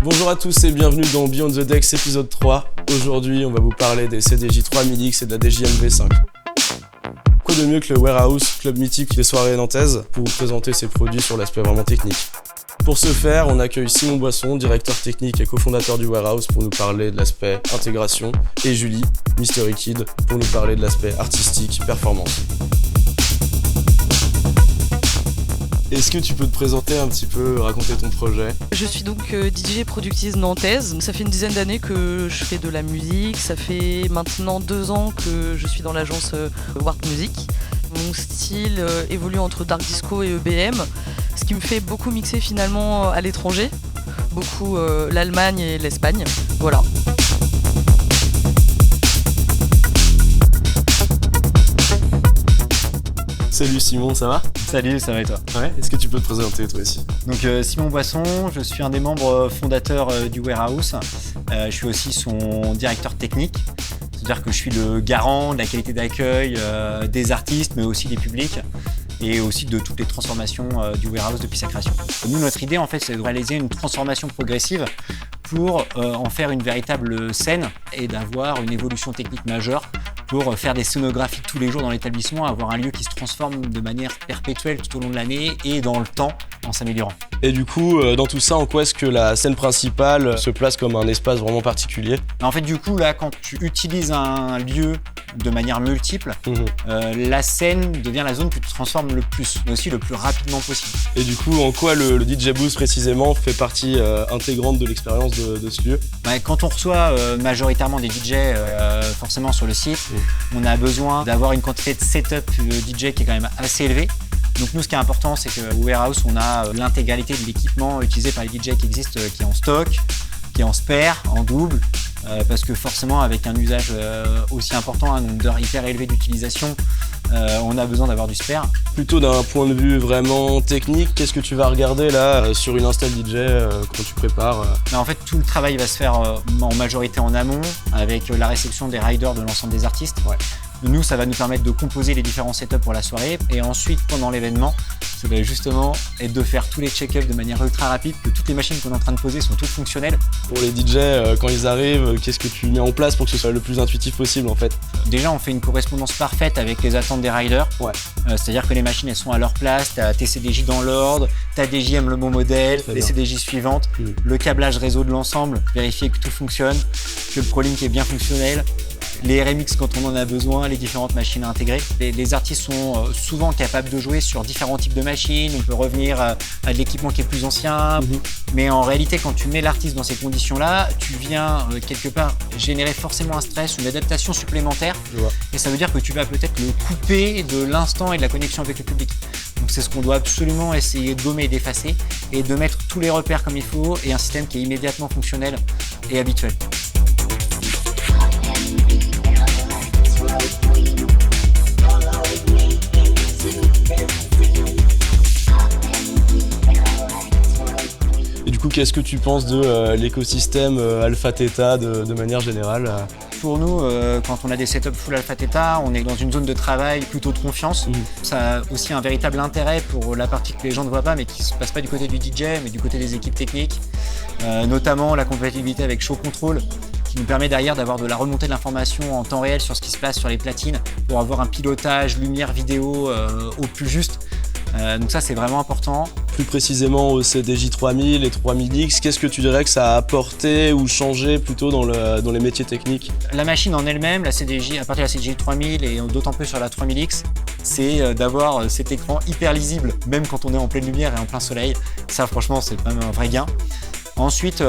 Bonjour à tous et bienvenue dans Beyond the Decks épisode 3. Aujourd'hui, on va vous parler des CDJ 3000X et de la DJM V5. Quoi de mieux que le Warehouse, club mythique des soirées nantaises, pour vous présenter ses produits sur l'aspect vraiment technique. Pour ce faire, on accueille Simon Boisson, directeur technique et cofondateur du Warehouse, pour nous parler de l'aspect intégration, et Julie, Mystery Kid, pour nous parler de l'aspect artistique, performance. Est-ce que tu peux te présenter un petit peu, raconter ton projet ? Je suis donc DJ productrice nantaise. Ça fait une dizaine d'années que je fais de la musique. Ça fait maintenant 2 ans que je suis dans l'agence Warp Music. Mon style évolue entre dark disco et EBM, ce qui me fait beaucoup mixer finalement à l'étranger. Beaucoup l'Allemagne et l'Espagne. Voilà. Salut Simon, ça va ? Salut, ça va et toi ? Ouais, est-ce que tu peux te présenter toi aussi ? Donc Simon Boisson, je suis un des membres fondateurs du Warehouse. Je suis aussi son directeur technique, c'est-à-dire que je suis le garant de la qualité d'accueil des artistes, mais aussi des publics, et aussi de toutes les transformations du Warehouse depuis sa création. Nous, notre idée, en fait, c'est de réaliser une transformation progressive pour en faire une véritable scène et d'avoir une évolution technique majeure pour faire des scénographies tous les jours dans l'établissement, avoir un lieu qui se transforme de manière perpétuelle tout au long de l'année et dans le temps en s'améliorant. Et du coup, dans tout ça, en quoi est-ce que la scène principale se place comme un espace vraiment particulier ? En fait, du coup, là, quand tu utilises un lieu de manière multiple, la scène devient la zone que tu transformes le plus, mais aussi le plus rapidement possible. Et du coup, en quoi le DJ Booth précisément fait partie intégrante de l'expérience de ce lieu ? Quand on reçoit majoritairement des DJ forcément sur le site, on a besoin d'avoir une quantité de setup DJ qui est quand même assez élevée. Donc nous, ce qui est important, c'est qu'au Warehouse, on a l'intégralité de l'équipement utilisé par les DJ qui existent, qui est en stock, qui est en spare, en double, parce que forcément, avec un usage aussi important, un nombre d'heures hyper élevé d'utilisation, on a besoin d'avoir du spare. Plutôt d'un point de vue vraiment technique, qu'est-ce que tu vas regarder là sur une install DJ quand tu prépares En fait, tout le travail va se faire en majorité en amont, avec la réception des riders de l'ensemble des artistes. Ouais. Nous, ça va nous permettre de composer les différents setups pour la soirée, et ensuite, pendant l'événement, ça va justement être de faire tous les check-ups de manière ultra rapide, que toutes les machines qu'on est en train de poser sont toutes fonctionnelles. Pour les DJ, quand ils arrivent, qu'est-ce que tu mets en place pour que ce soit le plus intuitif possible en fait ? Déjà, on fait une correspondance parfaite avec les attentes des riders. Ouais. C'est-à-dire que les machines, elles sont à leur place, tu as tes CDJ dans l'ordre, ta DJM le bon modèle, les CDJ suivantes, le câblage réseau de l'ensemble, vérifier que tout fonctionne, que le ProLink est bien fonctionnel, les RMX quand on en a besoin, les différentes machines à intégrer. Les artistes sont souvent capables de jouer sur différents types de machines, on peut revenir à de l'équipement qui est plus ancien, mais en réalité quand tu mets l'artiste dans ces conditions-là, tu viens quelque part générer forcément un stress, une adaptation supplémentaire, et ça veut dire que tu vas peut-être le couper de l'instant et de la connexion avec le public. Donc c'est ce qu'on doit absolument essayer de gommer et d'effacer, et de mettre tous les repères comme il faut, et un système qui est immédiatement fonctionnel et habituel. Et du coup, qu'est-ce que tu penses de l'écosystème Alpha Theta de manière générale ? Pour nous, quand on a des setups full Alpha Theta, on est dans une zone de travail plutôt de confiance. Ça a aussi un véritable intérêt pour la partie que les gens ne voient pas, mais qui ne se passe pas du côté du DJ, mais du côté des équipes techniques. Notamment la compatibilité avec Show Control, qui nous permet derrière d'avoir de la remontée de l'information en temps réel sur ce qui se passe sur les platines, pour avoir un pilotage lumière vidéo au plus juste. Donc ça, c'est vraiment important. Plus précisément au CDJ 3000 et 3000X, qu'est-ce que tu dirais que ça a apporté ou changé plutôt dans les métiers techniques ? La machine en elle-même, la CDJ, à partir de la CDJ 3000 et d'autant plus sur la 3000X, c'est d'avoir cet écran hyper lisible, même quand on est en pleine lumière et en plein soleil. Ça, franchement, c'est quand même un vrai gain. Ensuite,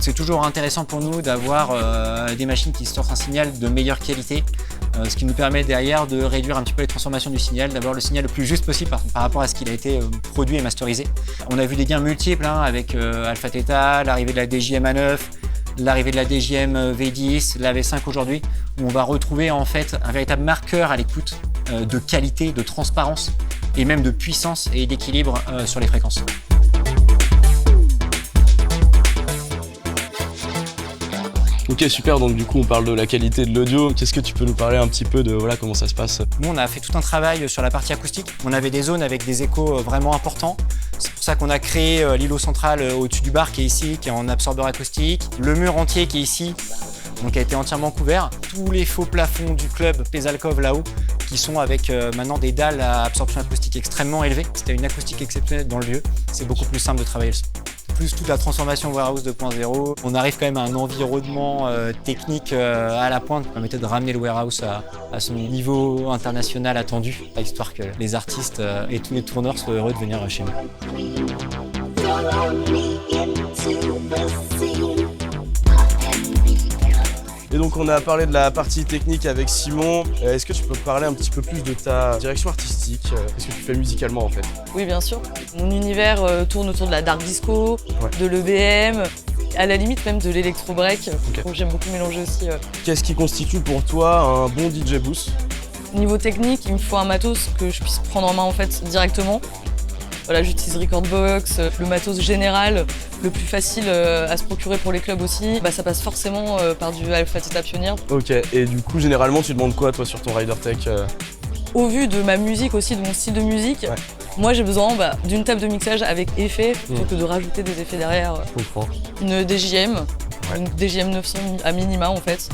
c'est toujours intéressant pour nous d'avoir des machines qui sortent un signal de meilleure qualité, ce qui nous permet derrière de réduire un petit peu les transformations du signal, d'avoir le signal le plus juste possible par rapport à ce qu'il a été produit et masterisé. On a vu des gains multiples avec Alpha Theta, l'arrivée de la DJM A9, l'arrivée de la DJM V10, la V5 aujourd'hui, où on va retrouver en fait un véritable marqueur à l'écoute de qualité, de transparence et même de puissance et d'équilibre sur les fréquences. Ok, super, donc du coup on parle de la qualité de l'audio. Qu'est-ce que tu peux nous parler un petit peu de comment ça se passe? Nous, on a fait tout un travail sur la partie acoustique. On avait des zones avec des échos vraiment importants. C'est pour ça qu'on a créé l'îlot central au-dessus du bar qui est ici, qui est en absorbeur acoustique. Le mur entier qui est ici, donc a été entièrement couvert. Tous les faux plafonds du club Pézalkov là-haut, qui sont avec maintenant des dalles à absorption acoustique extrêmement élevées. C'était une acoustique exceptionnelle dans le lieu. C'est beaucoup plus simple de travailler le son. Plus toute la transformation Warehouse 2.0, on arrive quand même à un environnement technique à la pointe qui permettait de ramener le Warehouse à son niveau international attendu, histoire que les artistes et tous les tourneurs soient heureux de venir chez nous. Et donc on a parlé de la partie technique avec Simon. Est-ce que tu peux parler un petit peu plus de ta direction artistique? Qu'est-ce que tu fais musicalement en fait? Oui, bien sûr. Mon univers tourne autour de la dark disco, de l'EBM, à la limite même de l'électro-break. Donc j'aime beaucoup mélanger aussi. Qu'est-ce qui constitue pour toi un bon DJ booth? Niveau technique, il me faut un matos que je puisse prendre en main en fait directement. Voilà, j'utilise Recordbox, le matos général, le plus facile à se procurer pour les clubs aussi. Ça passe forcément par du Alpha Theta Pioneer. Ok, et du coup, généralement, tu demandes quoi, toi, sur ton Rider Tech? Au vu de ma musique aussi, de mon style de musique, moi j'ai besoin d'une table de mixage avec effets, plutôt que de rajouter des effets derrière. Je comprends. Une DJM, une DJM 900 à minima en fait.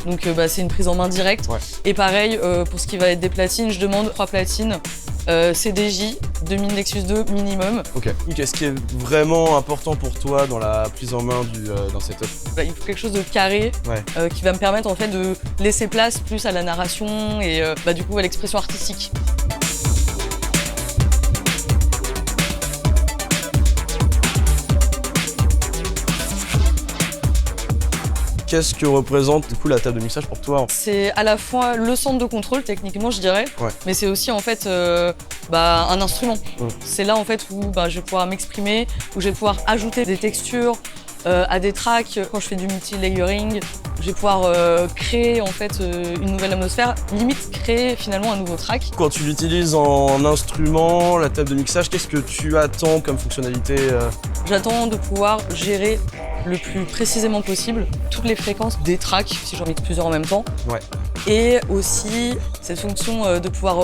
Donc c'est une prise en main directe. Et pareil, pour ce qui va être des platines, je demande 3 platines. CDJ, 2000 Nexus 2 minimum. Ok. Qu'est-ce qui est vraiment important pour toi dans la prise en main d'un setup? Il faut quelque chose de carré qui va me permettre en fait de laisser place plus à la narration et du coup à l'expression artistique. Qu'est-ce que représente du coup la table de mixage pour toi? C'est à la fois le centre de contrôle techniquement je dirais, mais c'est aussi en fait un instrument. C'est là en fait où je vais pouvoir m'exprimer, où je vais pouvoir ajouter des textures à des tracks. Quand je fais du multi-layering, je vais pouvoir créer en fait une nouvelle atmosphère, limite créer finalement un nouveau track. Quand tu l'utilises en instrument, la table de mixage, qu'est-ce que tu attends comme fonctionnalité? J'attends de pouvoir gérer le plus précisément possible toutes les fréquences des tracks, si j'en mixe plusieurs en même temps. Et aussi cette fonction de pouvoir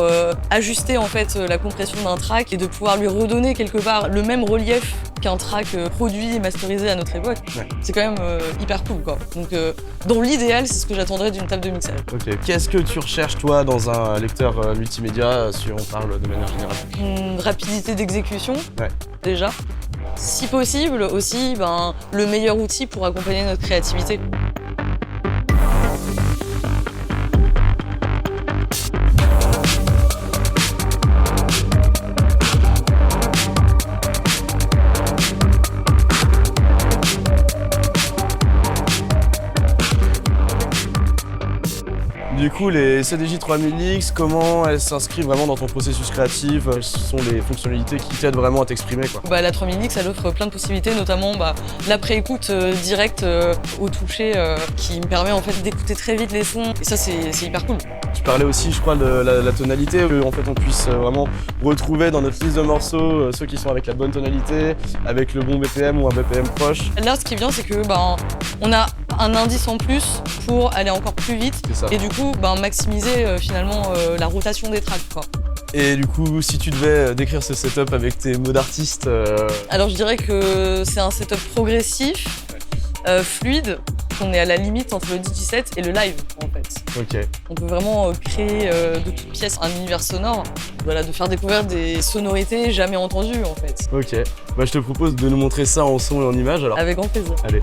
ajuster en fait la compression d'un track et de pouvoir lui redonner quelque part le même relief qu'un track produit et masterisé à notre époque. C'est quand même hyper cool quoi. Donc dans l'idéal, c'est ce que j'attendrais d'une table de mixage. Ok. Qu'est-ce que tu recherches toi dans un lecteur multimédia si on parle de manière générale? Une rapidité d'exécution déjà. Si possible aussi, le meilleur outil pour accompagner notre créativité. Du coup, les CDJ 3000X, comment elles s'inscrivent vraiment dans ton processus créatif? Quelles sont les fonctionnalités qui t'aident vraiment à t'exprimer quoi? La 3000X, elle offre plein de possibilités, notamment la pré-écoute directe au toucher qui me permet en fait d'écouter très vite les sons. Et ça, c'est hyper cool. Tu parlais aussi, je crois, de la tonalité, qu'en fait on puisse vraiment retrouver dans notre liste de morceaux ceux qui sont avec la bonne tonalité, avec le bon BPM ou un BPM proche. Là, ce qui est bien, c'est que on a un indice en plus pour aller encore plus vite et du coup maximiser finalement la rotation des tracks quoi. Et du coup, si tu devais décrire ce setup avec tes mots d'artiste Alors je dirais que c'est un setup progressif, fluide, qu'on est à la limite entre le DJ7 et le live en fait. Ok. On peut vraiment créer de toutes pièces un univers sonore, de faire découvrir des sonorités jamais entendues en fait. Ok. Je te propose de nous montrer ça en son et en image alors. Avec grand plaisir. Allez.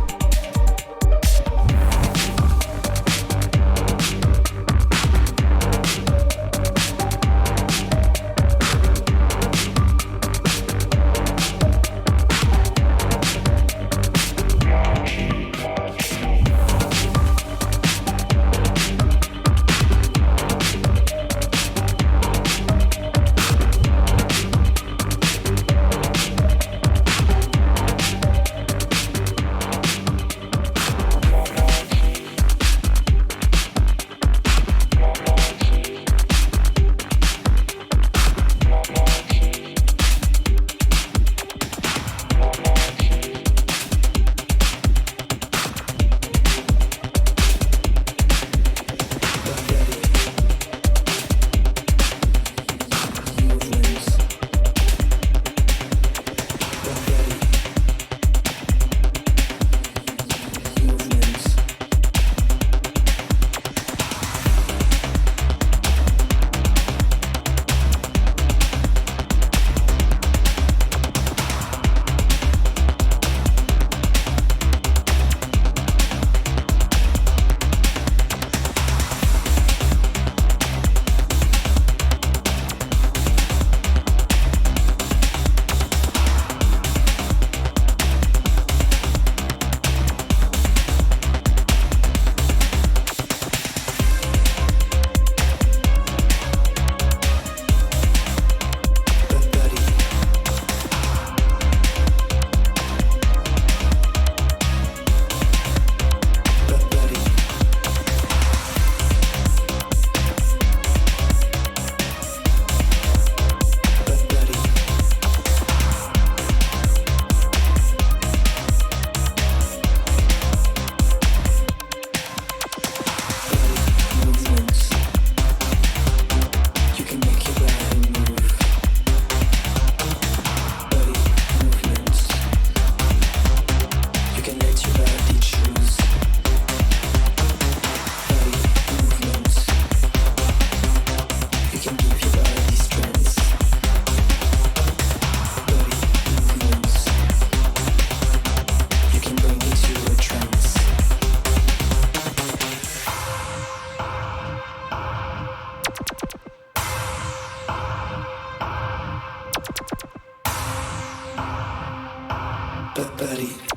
Paris.